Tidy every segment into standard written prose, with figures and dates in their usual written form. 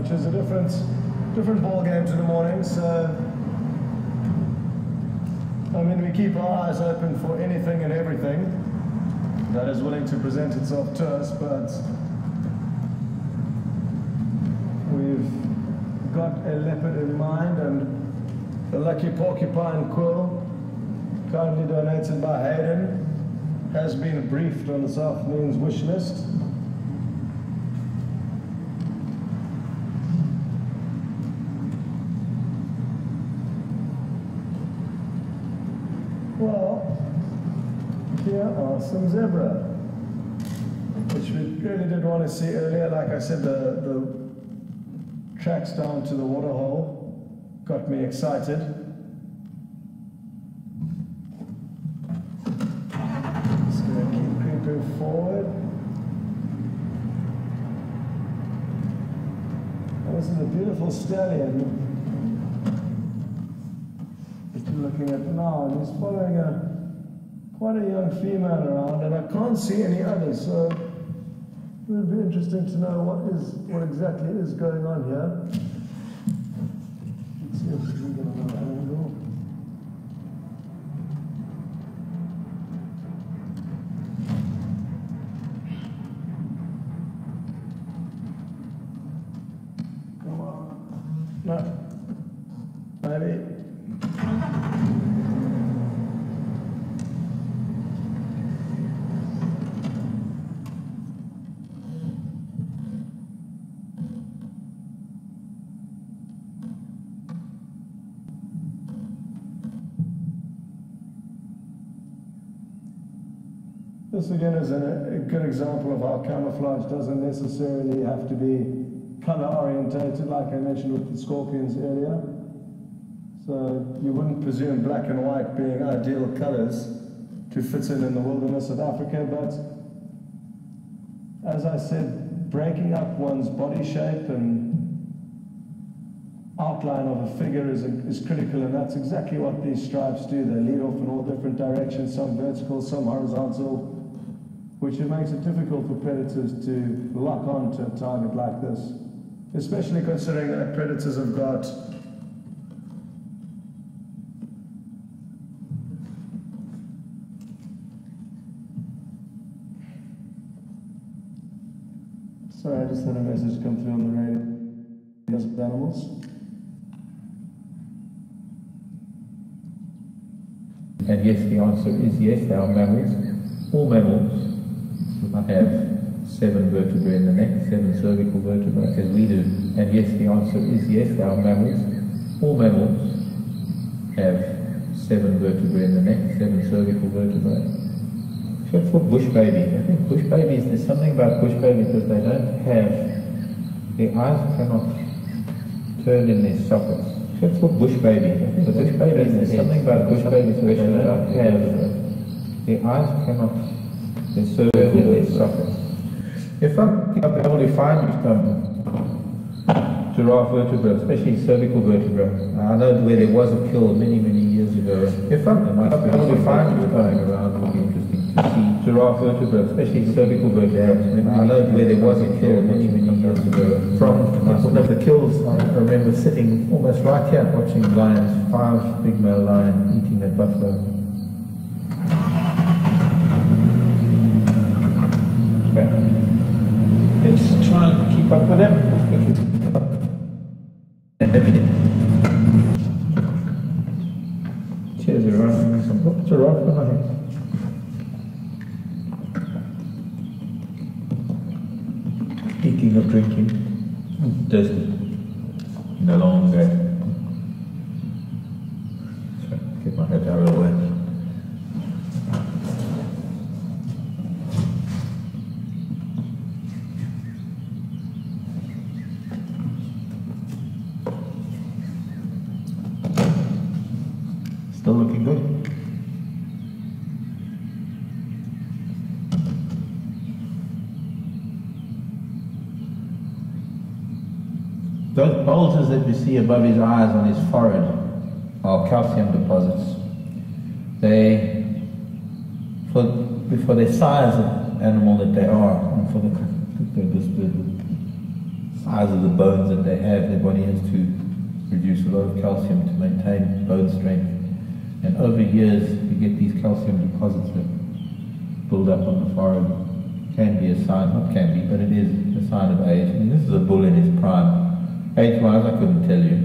which is a different ball game to the morning. So, I mean, we keep our eyes open for anything and everything that is willing to present itself to us, but we've got a leopard in mind, and the lucky porcupine quill, kindly donated by Hayden, has been briefed on this afternoon's wish list. Well, here are some zebra, which we really did want to see earlier. Like I said, the tracks down to the waterhole got me excited. Just going to keep creeping forward. Oh, this is a beautiful stallion that you're looking at now, and he's following quite a young female around, and I can't see any others, so it would be interesting to know what exactly is going on here. Let's see if we can get another angle. Come on. No. Maybe. This again is a good example of how camouflage doesn't necessarily have to be color orientated, like I mentioned with the scorpions earlier. So you wouldn't presume black and white being ideal colors to fit in the wilderness of Africa, but as I said, breaking up one's body shape and outline of a figure is critical, and that's exactly what these stripes do. They lead off in all different directions, some vertical, some horizontal, which it makes it difficult for predators to lock on to a target like this, especially considering that predators have got sorry, I just had a message come through on the radio. Animals. And yes, the answer is yes, they are mammals. All mammals have 7 vertebrae in the neck, 7 cervical vertebrae, as we do. And yes, the answer is yes, they are mammals. All mammals have 7 vertebrae in the neck, 7 cervical vertebrae. Except for bush babies. I think bush babies, there's something about bush babies that they don't have, their eyes cannot turn in their sockets. Except for bush babies. I think the bush babies, there's something about bush babies that they don't have, their eyes cannot turn in their sockets. If I'm able to find some giraffe vertebrae, especially cervical vertebrae, I know where there was a kill many years ago. If I'm able to find going around, it would be interesting to see giraffe vertebrae, especially cervical vertebrae. I know where there was a kill many years ago. From one of the kills, I remember sitting almost right here watching lions, 5 big male lions eating that buffalo. Okay. Let's try and keep up with them. Cheers, everyone. Some giraffe on my head. Speaking of drinking, I'm thirsty. In a long day. So, get my head out of the way. Still looking good. Those bulges that you see above his eyes on his forehead are calcium deposits. They, for their size of animal that they are, and for the size of the bones that they have, their body has to produce a lot of calcium to maintain bone strength. And over years, you get these calcium deposits that build up on the forehead. Can be a sign, not can be, but it is a sign of age. And this is a bull in his prime. Age-wise, I couldn't tell you.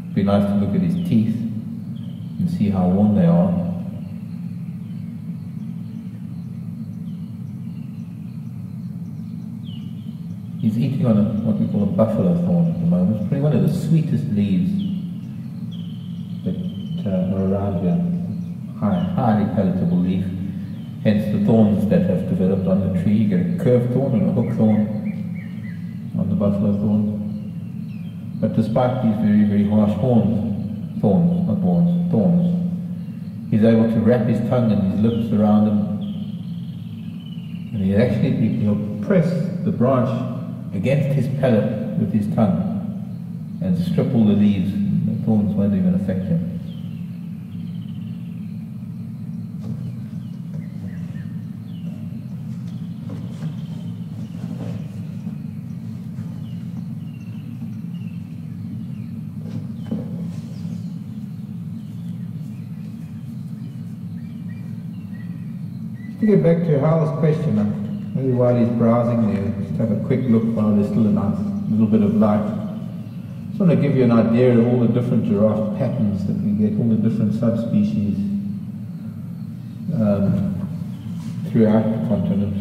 It'd be nice to look at his teeth and see how worn they are. He's eating on what we call a buffalo thorn at the moment. It's probably one of the sweetest leaves that are around here. Highly palatable leaf. Hence the thorns that have developed on the tree. You get a curved thorn and a hook thorn on the buffalo thorn. But despite these very, very harsh thorns, he's able to wrap his tongue and his lips around them. And he'll press the branch against his palate with his tongue and strip all the leaves. The thorns won't even affect him. To get back to Hal's question, maybe while he's browsing there, just have a quick look while there's still a nice little bit of light. Just want to give you an idea of all the different giraffe patterns that we get, all the different subspecies throughout the continent.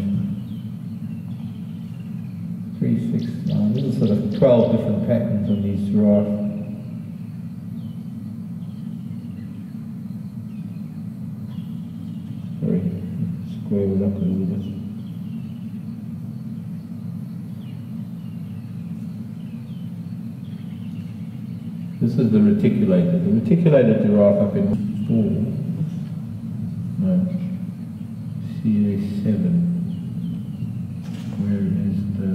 3, 6, 9, these are sort of 12 different patterns on these giraffes. Square it up a little bit. This is the reticulated. The reticulated giraffe up in 4. No. CA7. Where is the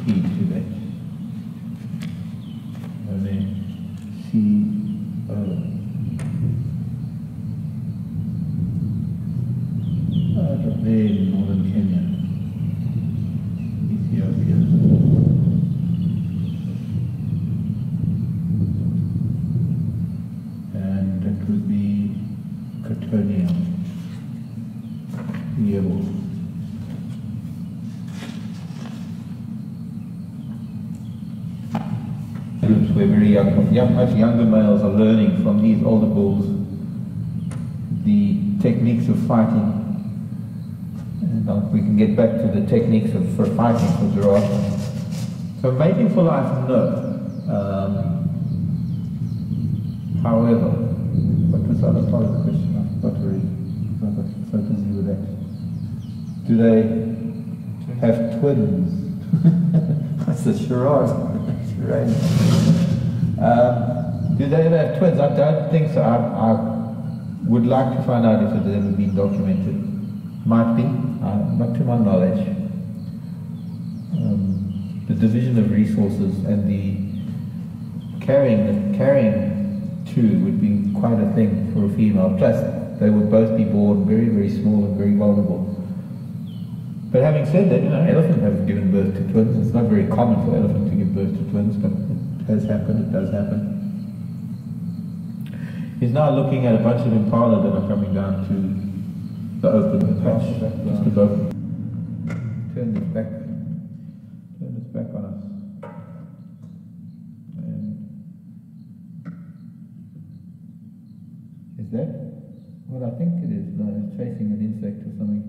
key to that? And then CO. There in northern Kenya, Ethiopia. And that would be Cotonia, yellow. Groups where very much younger males are learning from these older bulls the techniques of fighting. We can get back to the techniques for fighting for giraffes. So mating for life, no. However, what was the other part of the question? I forgot to read. I got so busy with that. Do they have twins? That's a charade. Do they ever have twins? I don't think so. I would like to find out if it has ever been documented. Might be, not to my knowledge. The division of resources and the carrying two would be quite a thing for a female. Plus, they would both be born very, very small and very vulnerable. But having said that, elephants have given birth to twins. It's not very common for elephants to give birth to twins, but it has happened. It does happen. He's now looking at a bunch of impala that are coming down to the open patch, just above. Turn this back on us. And is that what I think it is? No, it's chasing an insect or something.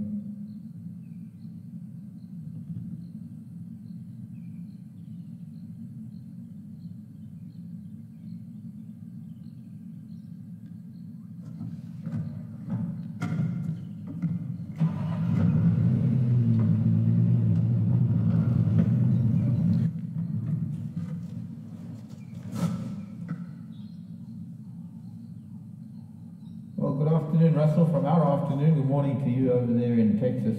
Russell, from our afternoon, good morning to you over there in Texas.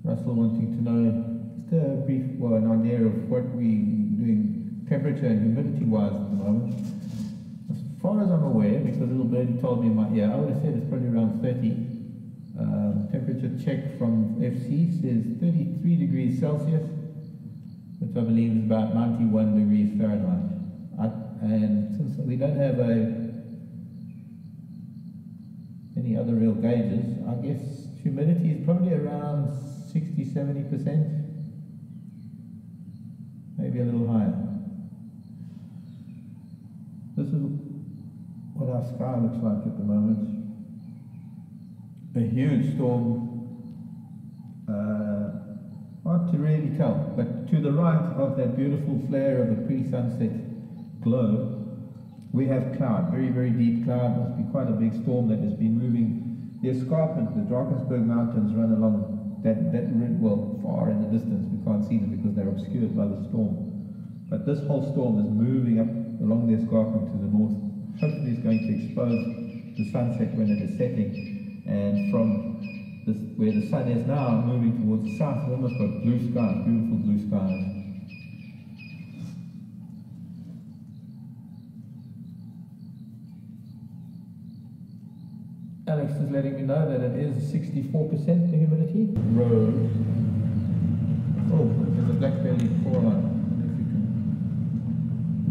Russell wanting to know just a brief, an idea of what we're doing temperature and humidity wise at the moment. As far as I'm aware, because a little birdie told me I would have said it's probably around 30 temperature check from FC says 33 degrees Celsius, which I believe is about 91 degrees Fahrenheit. And since we don't have any other real gauges, I guess humidity is probably around 60–70%, maybe a little higher. This is what our sky looks like at the moment. A huge storm, hard to really tell, but to the right of that beautiful flare of a pre-sunset glow, we have cloud, very, very deep cloud. Must be quite a big storm that has been moving. The escarpment, the Drakensberg Mountains run along that well, far in the distance. We can't see them because they're obscured by the storm. But this whole storm is moving up along the escarpment to the north. Hopefully it's going to expose the sunset when it is setting. And from this, where the sun is now, moving towards the south, we've almost got blue skies, beautiful blue skies. Alex is letting me know that it is 64% the humidity. Road. Oh, there's a black-bellied coraline.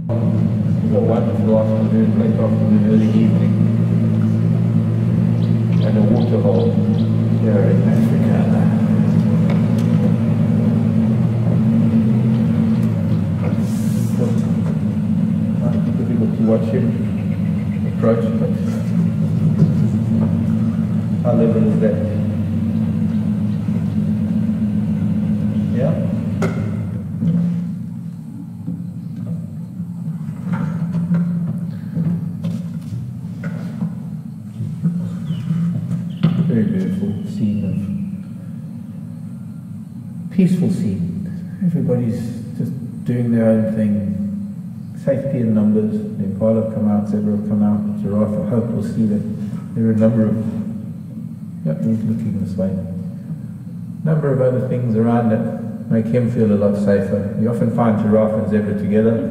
It's a wonderful afternoon, late afternoon, early evening. And a waterhole here in Africa. It's difficult to watch him approach, but how level is that? Yeah? Very beautiful scene of peaceful scene. Everybody's just doing their own thing. Safety in numbers. The impala come out, zebra come out, giraffe. I hope we'll see that there are a number of. Yep, he's looking this way. Number of other things around that make him feel a lot safer. You often find giraffe and zebra together.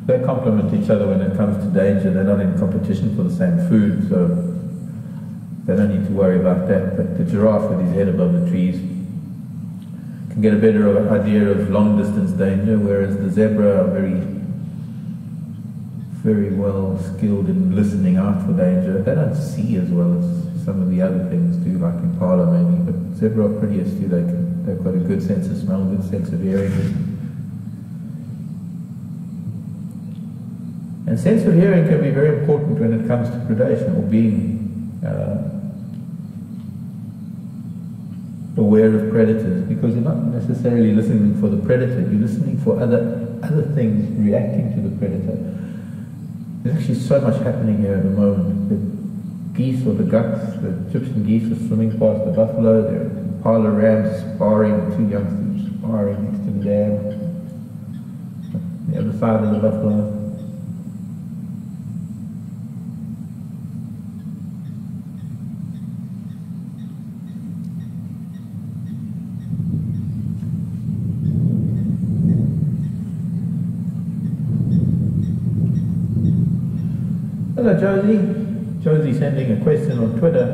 They complement each other when it comes to danger. They're not in competition for the same food, so they don't need to worry about that. But the giraffe with his head above the trees can get a better idea of long distance danger, whereas the zebra are very well skilled in listening out for danger. They don't see as well as some of the other things do, like impala maybe, but zebra are pretty astute. They've got a good sense of smell, a good sense of hearing. And sense of hearing can be very important when it comes to predation, or being aware of predators, because you're not necessarily listening for the predator, you're listening for other things reacting to the predator. There's actually so much happening here at the moment. The geese or the ducks, the Egyptian geese are swimming past the buffalo, there are impala rams sparring, two youngsters sparring next to the dam. The other side of the buffalo. Hello Josie. Josie sending a question on Twitter,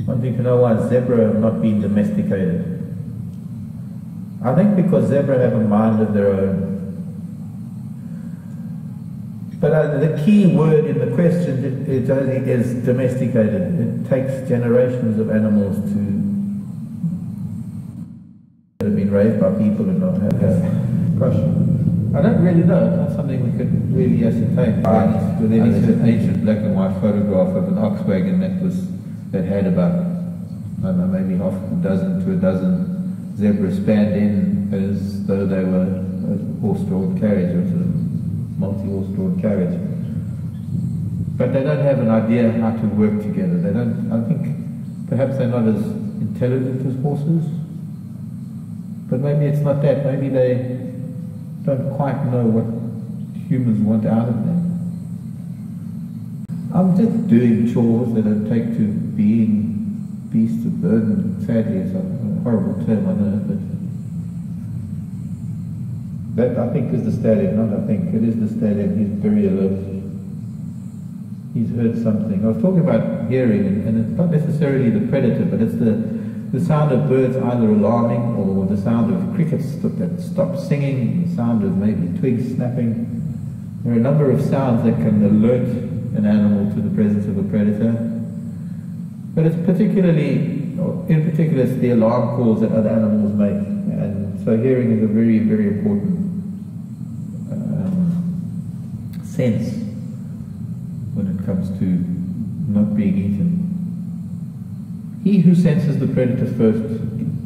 wanting to know why zebra have not been domesticated. I think because zebra have a mind of their own. But the key word in the question, Josie, is domesticated. It takes generations of animals that have been raised by people and not have. Gosh. I don't really know. It's not something we could really ascertain. With any sort of ancient black and white photograph of an ox wagon that had about, I don't know, maybe half a dozen to a dozen zebras spanned in as though they were a horse-drawn carriage or sort of multi-horse-drawn carriage. But they don't have an idea how to work together. They don't. I think perhaps they're not as intelligent as horses. But maybe it's not that. Maybe they don't quite know what humans want out of them. I'm just doing chores that I take to being beasts of burden. Sadly, it's a horrible term, I know, but that I think is the stallion, not I think. It is the stallion. He's very alert. He's heard something. I was talking about hearing, and it's not necessarily the predator, but it's the sound of birds either alarming, or the sound of crickets that stop singing, the sound of maybe twigs snapping. There are a number of sounds that can alert an animal to the presence of a predator. But it's in particular, it's the alarm calls that other animals make. And so hearing is a very, very important sense when it comes to not being eaten. He who senses the predator first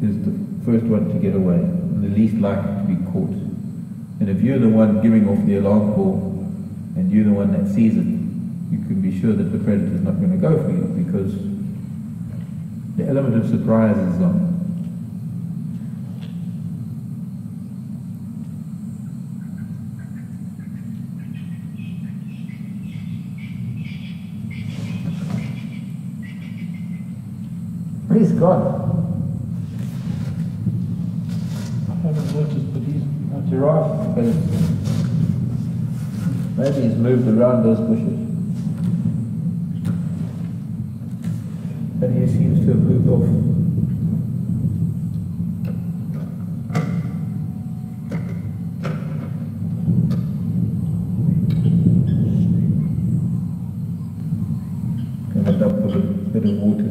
is the first one to get away, and the least likely to be caught. And if you're the one giving off the alarm call, and you're the one that sees it, you can be sure that the predator is not going to go for you, because the element of surprise is gone. He's gone. I haven't noticed, but he's not giraffe. But maybe he's moved around those bushes. But he seems to have moved off. Going to dump a bit of water.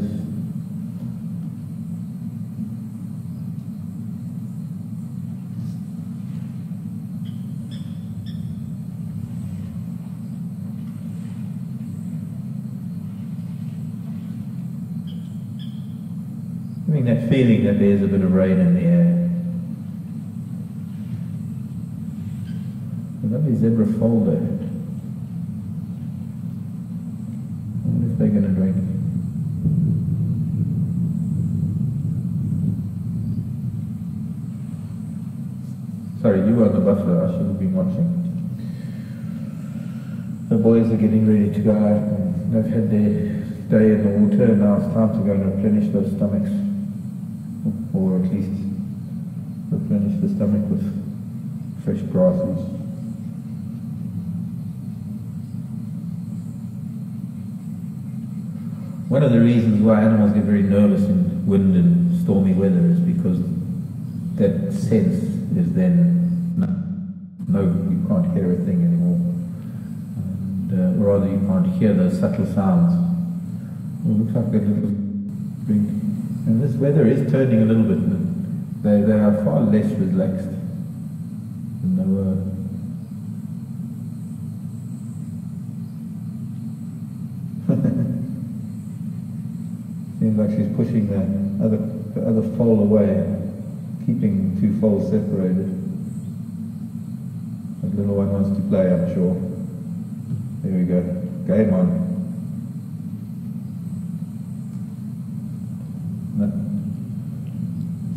That feeling that there's a bit of rain in the air. A lovely zebra foal there. I wonder if they're going to drink. Sorry, you were on the buffalo, I should have been watching. The boys are getting ready to go out, and they've had their day in the water, and now it's time to go and replenish those stomachs. Or at least replenish the stomach with fresh grasses. One of the reasons why animals get very nervous in wind and stormy weather is because that sense is then, no, you can't hear a thing anymore. And, or rather, you can't hear those subtle sounds. Well, it looks like that little drink. And this weather is turning a little bit. They are far less relaxed than they were. Seems like she's pushing the other foal away, keeping two foals separated. That little one wants to play, I'm sure. There we go. Game on.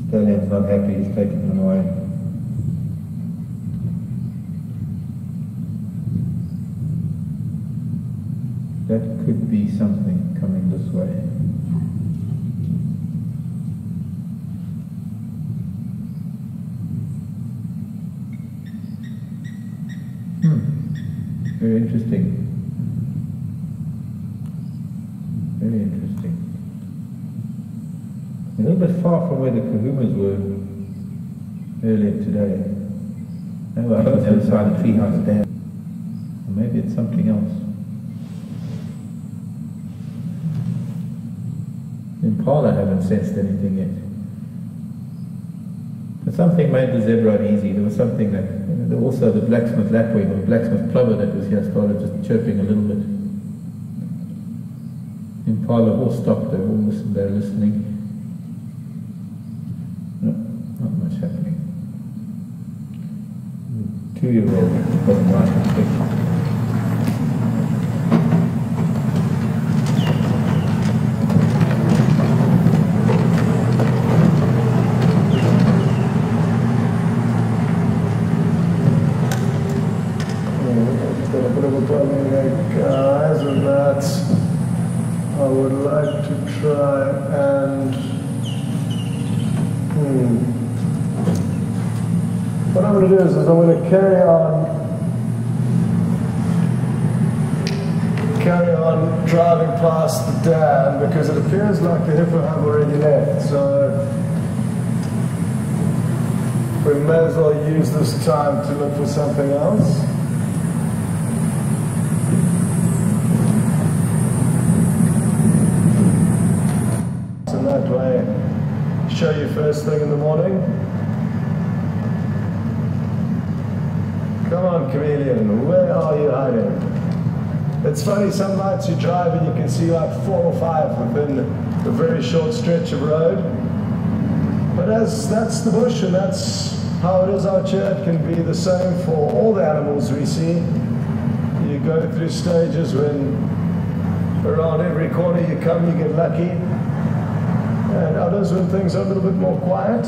Stallion's not happy, he's taking them away. That could be something coming this way. Very interesting. Very interesting. A little bit far from where the kahumas were earlier today. They were on the other side of the treehouse dam. Or maybe it's something else. Impala haven't sensed anything yet. But something made the zebra uneasy. There was something that, also the blacksmith lapwing or blacksmith plover that was here started just chirping a little bit. Impala all stopped, they're all listening, they're listening. No, not much happening. 2-year-old doesn't like the picture. I would like to try and what I'm going to do is I'm going to carry carry on driving past the dam because it appears like the hippo have already left. So we may as well use this time to look for something else. So that way, show you first thing in the morning. Come on, chameleon, where are you hiding? It's funny, some nights you drive and you can see like 4 or 5 within a very short stretch of road. But as that's the bush and that's how it is out here, it can be the same for all the animals we see. You go through stages when around every corner you come you get lucky, and others when things are a little bit more quiet.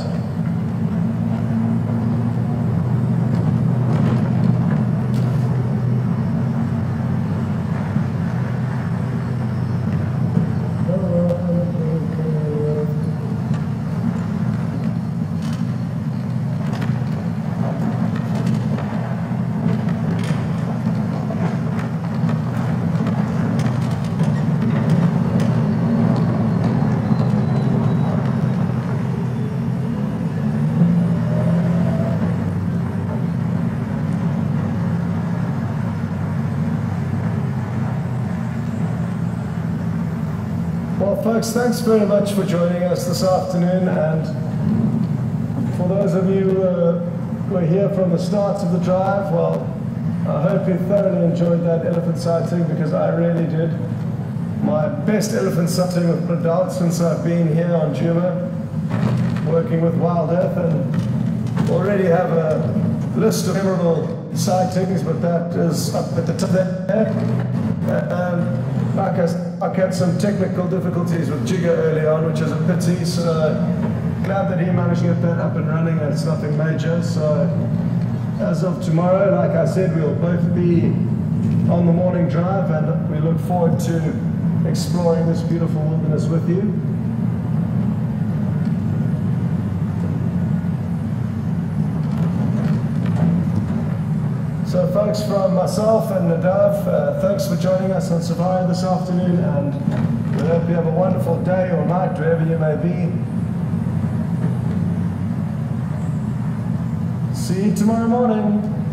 Well, folks, thanks very much for joining us this afternoon, and for those of you who were here from the start of the drive, well, I hope you thoroughly enjoyed that elephant sighting, because I really did. My best elephant sighting with adults since I've been here on Djuma, working with WildEarth, and already have a list of memorable sightings, but that is up at the top there. And like I had some technical difficulties with Jigga early on, which is a pity, so glad that he managed to get that up and running, and it's nothing major. So as of tomorrow, like I said, we'll both be on the morning drive, and we look forward to exploring this beautiful wilderness with you. So folks, from myself and Nadav, thanks for joining us on Safari this afternoon, and we hope you have a wonderful day or night wherever you may be. See you tomorrow morning.